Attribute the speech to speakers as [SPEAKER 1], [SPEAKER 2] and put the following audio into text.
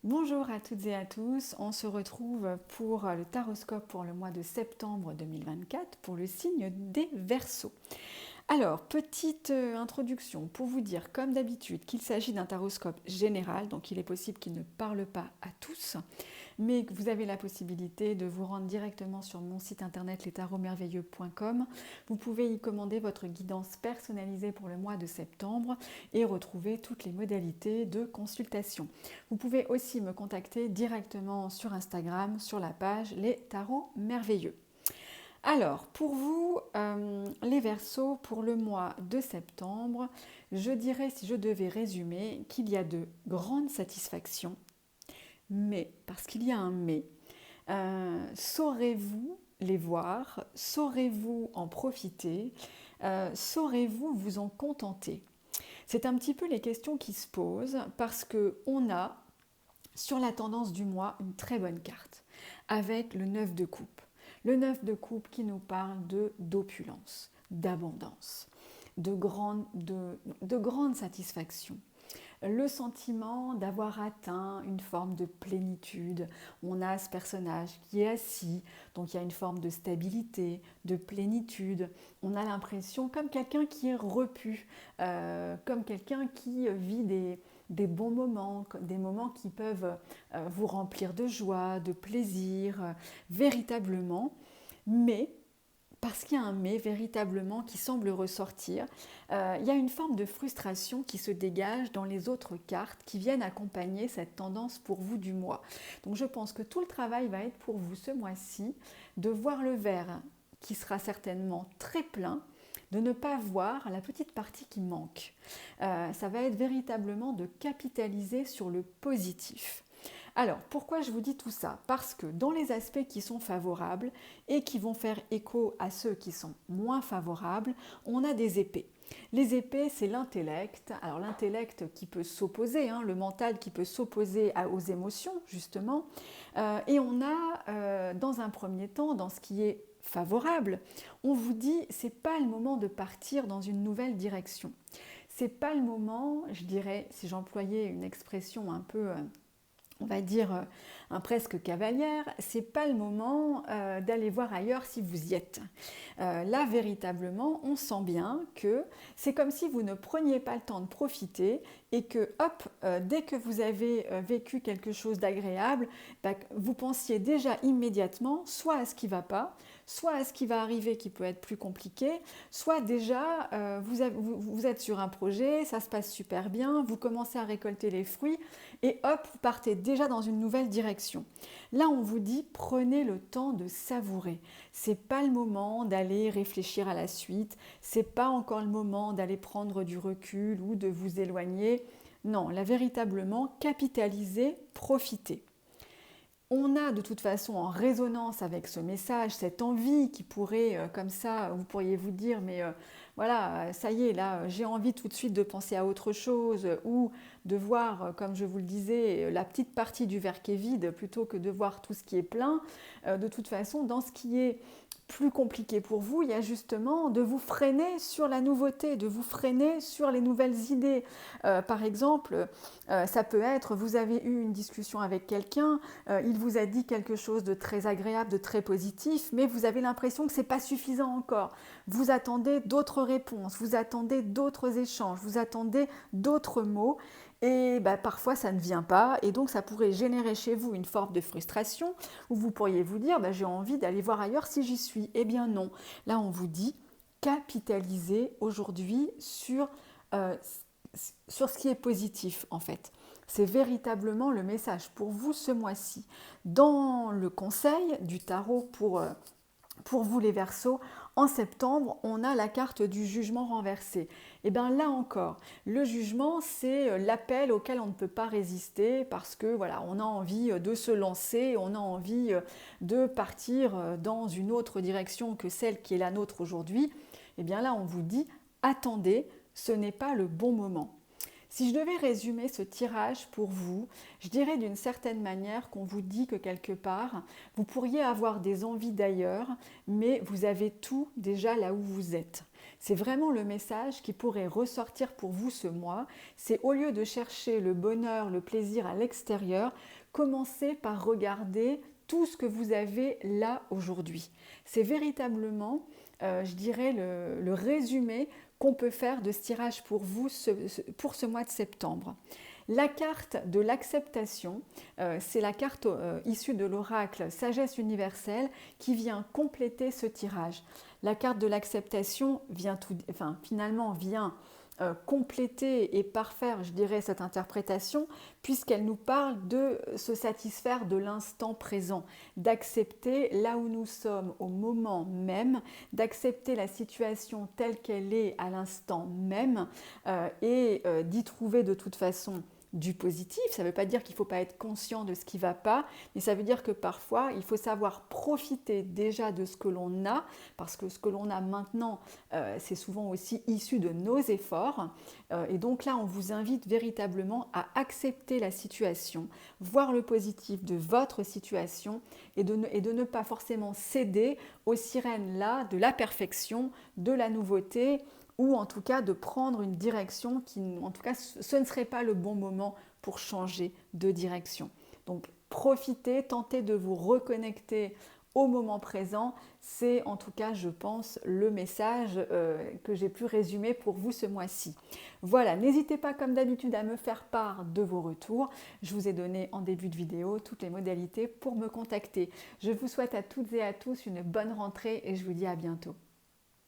[SPEAKER 1] Bonjour à toutes et à tous, on se retrouve pour le taroscope pour le mois de septembre 2024 pour le signe des Verseaux. Alors, petite introduction pour vous dire comme d'habitude qu'il s'agit d'un taroscope général, donc il est possible qu'il ne parle pas à tous, mais que vous avez la possibilité de vous rendre directement sur mon site internet lestarotmerveilleux.com. Vous pouvez y commander votre guidance personnalisée pour le mois de septembre et retrouver toutes les modalités de consultation. Vous pouvez aussi me contacter directement sur Instagram, sur la page Les Tarots Merveilleux. Alors, pour vous, les Verseaux, pour le mois de septembre, je dirais, si je devais résumer, qu'il y a de grandes satisfactions, mais, parce qu'il y a un mais, saurez-vous les voir, saurez-vous en profiter, saurez-vous vous en contenter? C'est un petit peu les questions qui se posent parce qu'on a, sur la tendance du mois, une très bonne carte, avec le 9 de coupe. Le 9 de coupe qui nous parle d'opulence, d'abondance, de grande satisfaction. Le sentiment d'avoir atteint une forme de plénitude. On a ce personnage qui est assis, donc il y a une forme de stabilité, de plénitude. On a l'impression comme quelqu'un qui est repu, comme quelqu'un qui vit des bons moments, des moments qui peuvent vous remplir de joie, de plaisir, véritablement. Mais parce qu'il y a un mais véritablement qui semble ressortir, il y a une forme de frustration qui se dégage dans les autres cartes qui viennent accompagner cette tendance pour vous du mois. Donc je pense que tout le travail va être pour vous ce mois-ci de voir le verre qui sera certainement très plein, de ne pas voir la petite partie qui manque. Ça va être véritablement de capitaliser sur le positif. Alors, pourquoi je vous dis tout ça? Parce que dans les aspects qui sont favorables et qui vont faire écho à ceux qui sont moins favorables, on a des épées. Les épées, c'est l'intellect. Alors l'intellect qui peut s'opposer, le mental qui peut s'opposer aux émotions, justement. Et on a, dans un premier temps, dans ce qui est favorable, on vous dit, c'est pas le moment de partir dans une nouvelle direction. C'est pas le moment, je dirais, si j'employais une expression un peu on va dire presque cavalière, c'est pas le moment d'aller voir ailleurs si vous y êtes. Là, véritablement, on sent bien que c'est comme si vous ne preniez pas le temps de profiter et que, hop, dès que vous avez vécu quelque chose d'agréable, vous pensiez déjà immédiatement soit à ce qui ne va pas, soit à ce qui va arriver qui peut être plus compliqué, soit déjà vous êtes sur un projet, ça se passe super bien, vous commencez à récolter les fruits et hop, vous partez déjà dans une nouvelle direction. Là, on vous dit prenez le temps de savourer. C'est pas le moment d'aller réfléchir à la suite, c'est pas encore le moment d'aller prendre du recul ou de vous éloigner. Non, là véritablement capitaliser, profiter. On a de toute façon en résonance avec ce message, cette envie qui pourrait, comme ça, vous pourriez vous dire, mais voilà, ça y est, là, j'ai envie tout de suite de penser à autre chose ou de voir, comme je vous le disais, la petite partie du verre qui est vide plutôt que de voir tout ce qui est plein. De toute façon, dans ce qui est plus compliqué pour vous, il y a justement de vous freiner sur la nouveauté, de vous freiner sur les nouvelles idées. Par exemple, ça peut être, vous avez eu une discussion avec quelqu'un, il vous a dit quelque chose de très agréable, de très positif, mais vous avez l'impression que ce n'est pas suffisant encore. Vous attendez d'autres réponses, vous attendez d'autres échanges, vous attendez d'autres mots. Et parfois ça ne vient pas et donc ça pourrait générer chez vous une forme de frustration où vous pourriez vous dire j'ai envie d'aller voir ailleurs si j'y suis. Eh bien non, là on vous dit capitalisez aujourd'hui sur ce qui est positif en fait. C'est véritablement le message pour vous ce mois-ci. Dans le conseil du tarot pour vous les Verseaux, en septembre, on a la carte du jugement renversé. Et bien là encore, le jugement, c'est l'appel auquel on ne peut pas résister parce que voilà, on a envie de se lancer, on a envie de partir dans une autre direction que celle qui est la nôtre aujourd'hui. Et bien là, on vous dit, attendez, ce n'est pas le bon moment. Si je devais résumer ce tirage pour vous, je dirais d'une certaine manière qu'on vous dit que quelque part, vous pourriez avoir des envies d'ailleurs, mais vous avez tout déjà là où vous êtes. C'est vraiment le message qui pourrait ressortir pour vous ce mois. C'est au lieu de chercher le bonheur, le plaisir à l'extérieur, commencez par regarder tout ce que vous avez là aujourd'hui. C'est véritablement, je dirais, le résumé qu'on peut faire de ce tirage pour vous pour ce mois de septembre. La carte de l'acceptation, c'est la carte issue de l'oracle Sagesse universelle qui vient compléter ce tirage. La carte de l'acceptation vient finalement vient compléter et parfaire, je dirais, cette interprétation, puisqu'elle nous parle de se satisfaire de l'instant présent, d'accepter là où nous sommes au moment même, d'accepter la situation telle qu'elle est à l'instant même et d'y trouver de toute façon du positif. Ça ne veut pas dire qu'il ne faut pas être conscient de ce qui ne va pas, mais ça veut dire que parfois, il faut savoir profiter déjà de ce que l'on a, parce que ce que l'on a maintenant, c'est souvent aussi issu de nos efforts. Et donc là, on vous invite véritablement à accepter la situation, voir le positif de votre situation et de ne pas forcément céder aux sirènes-là de la perfection, de la nouveauté, ou en tout cas de prendre une direction qui, en tout cas, ce ne serait pas le bon moment pour changer de direction. Donc profitez, tentez de vous reconnecter au moment présent. C'est en tout cas, je pense, le message que j'ai pu résumer pour vous ce mois-ci. Voilà, n'hésitez pas comme d'habitude à me faire part de vos retours. Je vous ai donné en début de vidéo toutes les modalités pour me contacter. Je vous souhaite à toutes et à tous une bonne rentrée et je vous dis à bientôt.